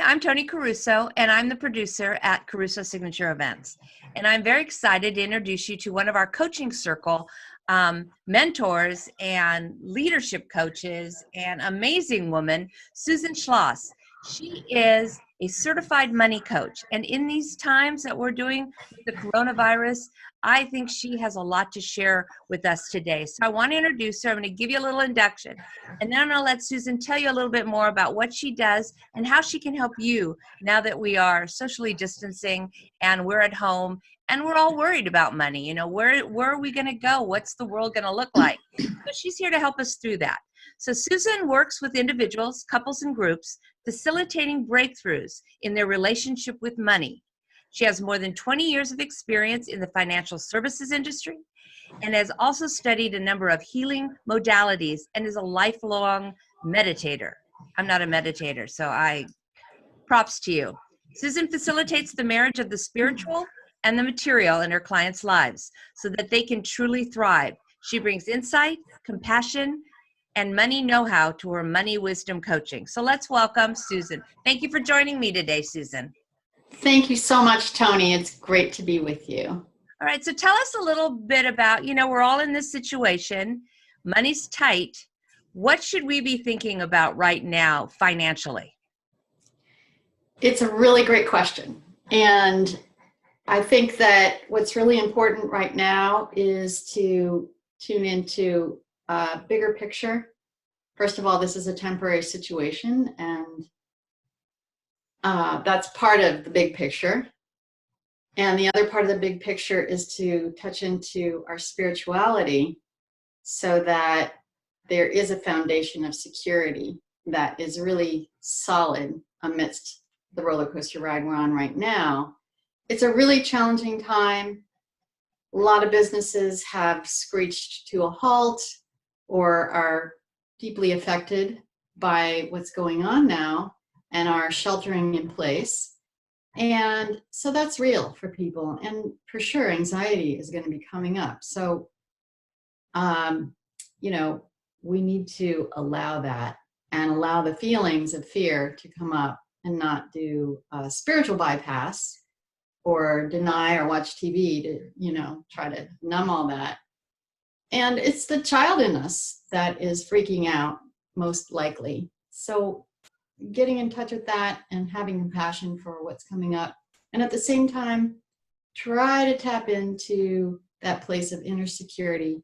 I'm Tony Caruso, and I'm the producer at Caruso Signature Events. And I'm very excited to introduce you to one of our coaching circle mentors and leadership coaches, and amazing woman, Susan Shloss. She is a certified money coach. And in these times that we're doing with the coronavirus, I think she has a lot to share with us today. So I want to introduce her. I'm going to give you a little induction. And then I'm going to let Susan tell you a little bit more about what she does and how she can help you now that we are socially distancing and we're at home and we're all worried about money. You know, where are we going to go? What's the world going to look like? So she's here to help us through that. So Susan works with individuals, couples, and groups, facilitating breakthroughs in their relationship with money. She has more than 20 years of experience in the financial services industry and has also studied a number of healing modalities and is a lifelong meditator. I'm not a meditator, so props to you. Susan facilitates the marriage of the spiritual and the material in her clients' lives so that they can truly thrive. She brings insight, compassion, and money know-how to her money wisdom coaching. So let's welcome Susan. Thank you for joining me today, Susan. Thank you so much, Tony. It's great to be with you. All right, so tell us a little bit about, we're all in this situation. Money's tight. What should we be thinking about right now financially? It's a really great question. And I think that what's really important right now is to tune into a bigger picture. First of all, this is a temporary situation, and that's part of the big picture. And the other part of the big picture is to touch into our spirituality so that there is a foundation of security that is really solid amidst the roller coaster ride we're on right now. It's a really challenging time. A lot of businesses have screeched to a halt or are deeply affected by what's going on now and are sheltering in place. And so that's real for people. And for sure, anxiety is going to be coming up. So, we need to allow that and allow the feelings of fear to come up and not do a spiritual bypass or deny or watch TV to, try to numb all that. And it's the child in us that is freaking out most likely. So getting in touch with that and having compassion for what's coming up. And at the same time, try to tap into that place of inner security.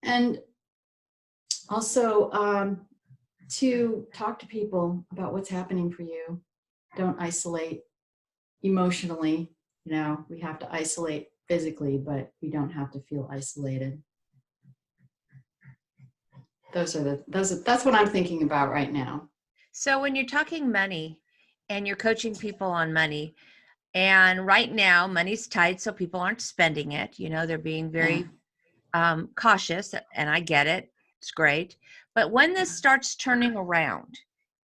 And also to talk to people about what's happening for you. Don't isolate emotionally. We have to isolate physically, but we don't have to feel isolated. That's what I'm thinking about right now. So when you're talking money and you're coaching people on money, and right now money's tight, so people aren't spending it. They're being very cautious, and I get it. It's great. But when this starts turning around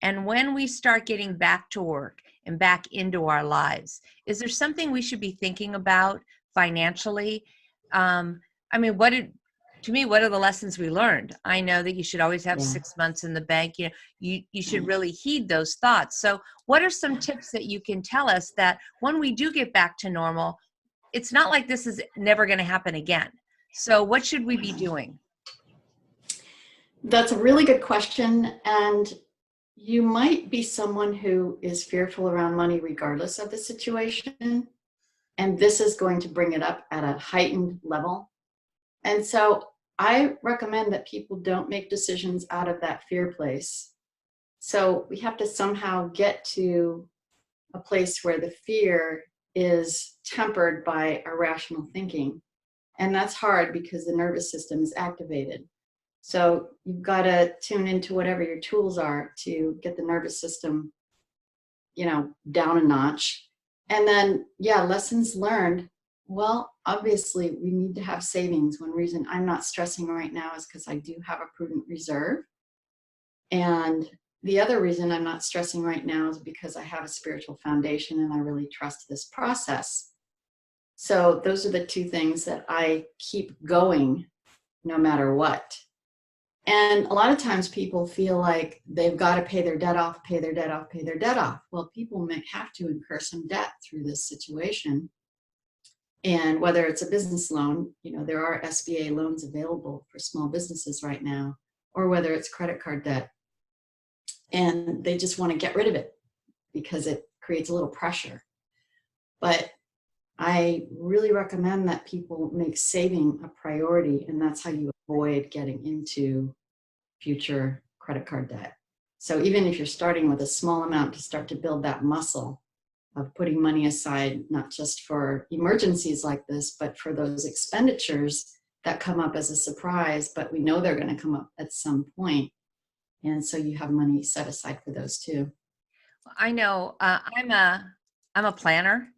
and when we start getting back to work and back into our lives, is there something we should be thinking about financially? What are the lessons we learned? I know that you should always have 6 months in the bank. You should really heed those thoughts. So what are some tips that you can tell us that when we do get back to normal, it's not like this is never going to happen again? So what should we be doing? That's a really good question. And you might be someone who is fearful around money regardless of the situation. And this is going to bring it up at a heightened level. And so I recommend that people don't make decisions out of that fear place. So we have to somehow get to a place where the fear is tempered by our rational thinking. And that's hard because the nervous system is activated. So you've got to tune into whatever your tools are to get the nervous system, down a notch. And then, lessons learned. Well, obviously, we need to have savings. One reason I'm not stressing right now is because I do have a prudent reserve. And the other reason I'm not stressing right now is because I have a spiritual foundation and I really trust this process. So those are the two things that I keep going no matter what. And a lot of times people feel like they've got to pay their debt off, pay their debt off, pay their debt off. Well, people may have to incur some debt through this situation. And whether it's a business loan, there are SBA loans available for small businesses right now, or whether it's credit card debt. And they just want to get rid of it because it creates a little pressure. But I really recommend that people make saving a priority, and that's how you avoid getting into future credit card debt. So even if you're starting with a small amount to start to build that muscle of putting money aside, not just for emergencies like this, but for those expenditures that come up as a surprise, but we know they're going to come up at some point. And so you have money set aside for those too. I know I'm a planner,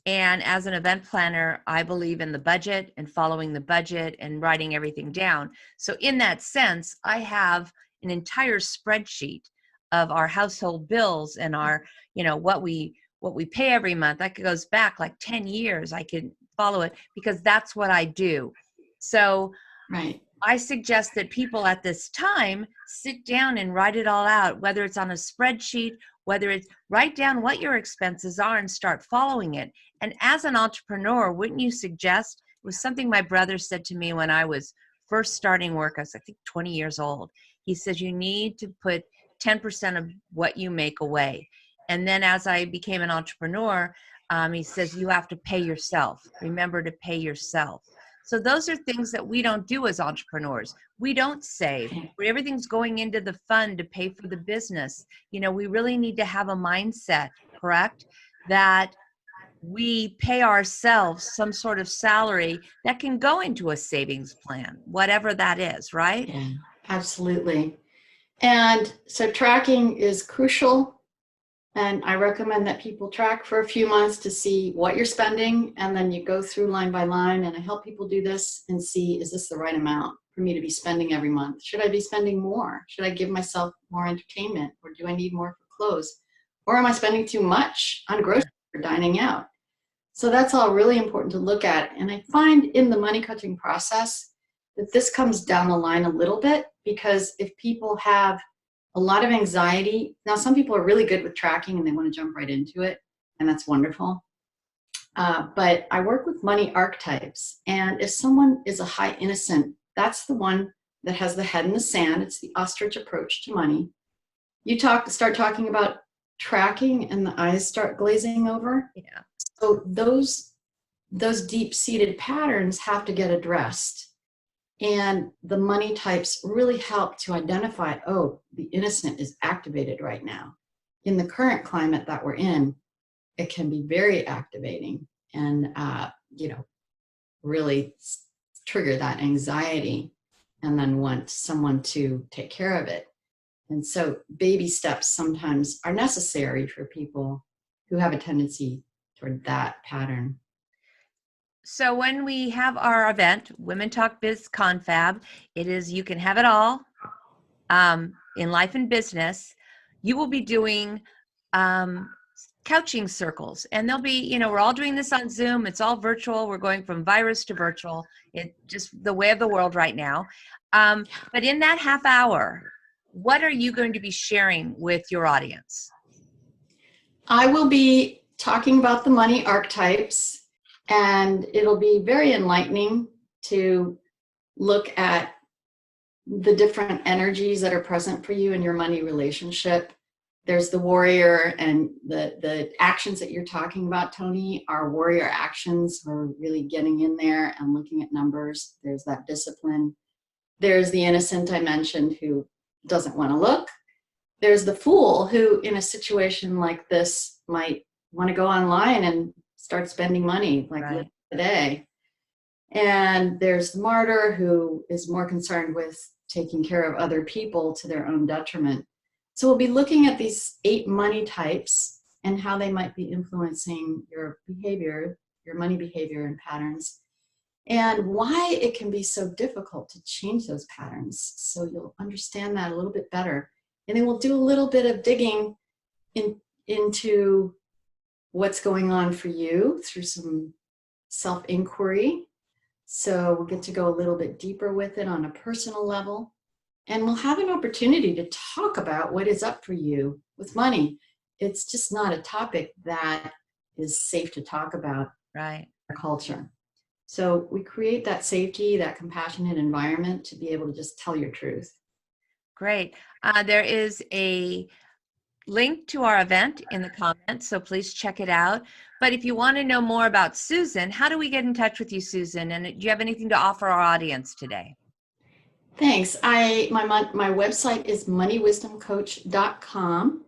and as an event planner, I believe in the budget and following the budget and writing everything down. So in that sense, I have an entire spreadsheet of our household bills and our, what we pay every month. That goes back like 10 years. I can follow it because that's what I do. So Right. I suggest that people at this time sit down and write it all out, whether it's on a spreadsheet, whether it's write down what your expenses are and start following it. And as an entrepreneur, wouldn't you suggest, it was something my brother said to me when I was first starting work, I was, I think, 20 years old. He says, you need to put 10% of what you make away. And then as I became an entrepreneur, he says, you have to pay yourself. Remember to pay yourself. So those are things that we don't do as entrepreneurs. We don't save. Everything's going into the fund to pay for the business. We really need to have a mindset, correct? That we pay ourselves some sort of salary that can go into a savings plan, whatever that is, right? Yeah, absolutely. And so tracking is crucial. And I recommend that people track for a few months to see what you're spending. And then you go through line by line. And I help people do this and see, is this the right amount for me to be spending every month? Should I be spending more? Should I give myself more entertainment? Or do I need more for clothes? Or am I spending too much on groceries or dining out? So that's all really important to look at. And I find in the money coaching process that this comes down the line a little bit, because if people have a lot of anxiety. Now, some people are really good with tracking and they want to jump right into it, and that's wonderful. But I work with money archetypes. And if someone is a high innocent, that's the one that has the head in the sand. It's the ostrich approach to money. You start talking about tracking and the eyes start glazing over. Yeah. So those deep-seated patterns have to get addressed. And the money types really help to identify, oh, the innocent is activated right now. In the current climate that we're in, it can be very activating and, really trigger that anxiety and then want someone to take care of it. And so baby steps sometimes are necessary for people who have a tendency toward that pattern. So when we have our event, Women Talk Biz Confab, it is, you can have it all in life and business. You will be doing couching circles, and they'll be, we're all doing this on Zoom. It's all virtual. We're going from virus to virtual. It's just the way of the world right now. But in that half hour, what are you going to be sharing with your audience? I will be talking about the money archetypes. And it'll be very enlightening to look at the different energies that are present for you in your money relationship. There's the warrior, and the actions that you're talking about, Tony, are warrior actions. We're really getting in there and looking at numbers. There's that discipline. There's the innocent I mentioned who doesn't want to look. There's the fool who, in a situation like this, might want to go online and start spending money like Right. today. And there's the martyr who is more concerned with taking care of other people to their own detriment. So we'll be looking at these 8 money types and how they might be influencing your behavior, your money behavior and patterns, and why it can be so difficult to change those patterns. So you'll understand that a little bit better. And then we'll do a little bit of digging into what's going on for you through some self-inquiry. So we'll get to go a little bit deeper with it on a personal level. and we'll have an opportunity to talk about what is up for you with money. It's just not a topic that is safe to talk about Right. in our culture. So we create that safety, that compassionate environment to be able to just tell your truth. Great. There is a link to our event in the comments, so please check it out. But if you want to know more about Susan, how do we get in touch with you, Susan? And do you have anything to offer our audience today? Thanks. My website is moneywisdomcoach.com.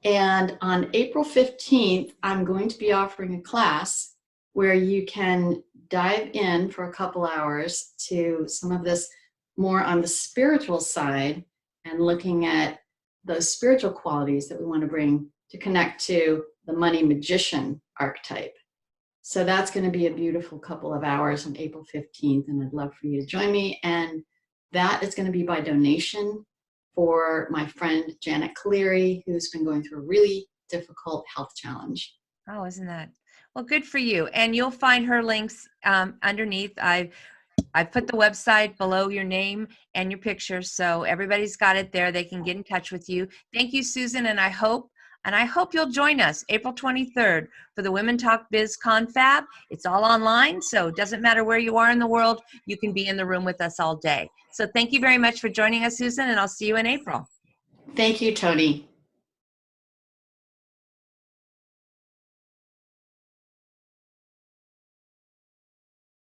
And on April 15th, I'm going to be offering a class where you can dive in for a couple hours to some of this more on the spiritual side and looking at those spiritual qualities that we want to bring to connect to the money magician archetype. So that's going to be a beautiful couple of hours on April 15th, and I'd love for you to join me. And that is going to be by donation for my friend Janet Cleary, who's been going through a really difficult health challenge. Oh, isn't that? Well, good for you. And you'll find her links underneath. I've put the website below your name and your picture, so everybody's got it there. They can get in touch with you. Thank you, Susan, and I hope you'll join us April 23rd for the Women Talk Biz Confab. It's all online, so it doesn't matter where you are in the world. You can be in the room with us all day. So thank you very much for joining us, Susan, and I'll see you in April. Thank you, Tony.